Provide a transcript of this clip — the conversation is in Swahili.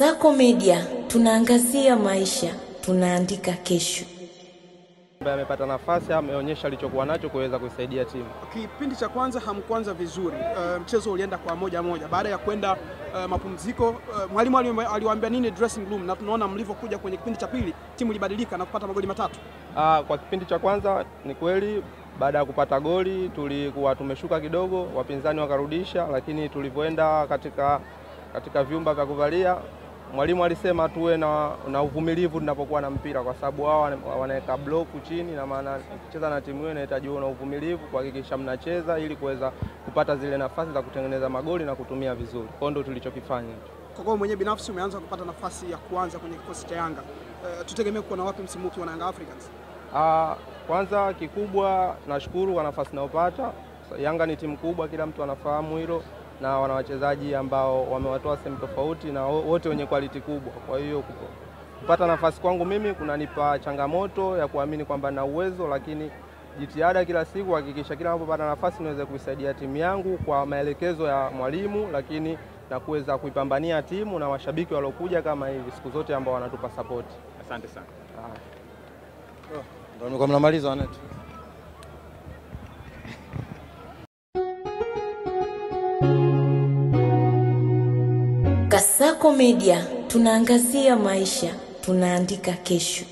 Kasako Media, tunaangazia maisha, tunaandika kesho. Amepata nafasi, ameonyesha alichokuwa nacho kuweza kusaidia timu. Kipindi cha kwanza hamkuanza vizuri. Mchezo ulienda kwa moja. Baada ya kwenda mapumziko, mwalimu aliwaambia nini dressing room, na tunaona mlivyokuja kwenye kipindi cha pili timu ilibadilika na kupata magoli matatu. Kwa kipindi cha kwanza ni kweli, baada ya kupata goli tulikuwa tumeshuka kidogo, wapinzani wakarudisha, lakini tulipoenda katika vyumba vya kuvalia, mwalimu alisema tuwe na uvumilivu tunapokuwa na mpira, kwa sababu wao wanaweka block chini, na maana kucheza na timu hiyo inahitaji na uvumilivu kuhakikisha mnacheza ili kuweza kupata zile nafasi za kutengeneza magoli na kutumia vizuri. Kwa ndio tulichokifanya hicho. Kwa hiyo mwenyewe binafsi umeanza kupata nafasi ya kuanza kwenye kikosi cha Yanga. Tutegemee kuona wapi msimu huu na Yanga Africans? Kwanza kikubwa nashukuru kwa nafasi naopata. Yanga ni timu kubwa, kila mtu anafahamu hilo, na wana wachezaji ambao wamewatoa sehemu tofauti na wote wenye quality kubwa. Kwa hiyo kupata nafasi kwangu mimi kunanipa changamoto ya kuamini kwamba na uwezo, lakini jitihada kila siku kuhakikisha kila ninapopata nafasi niweze kuisaidia timu yangu kwa maelekezo ya mwalimu, lakini na kuweza kuipambania timu na washabiki waliokuja kama hivi siku zote ambao wanatupa support. Asante sana. Ndio nimekuwa mnamaliza wanetu. Kasako Media, tunaangazia maisha, tunaandika kesho.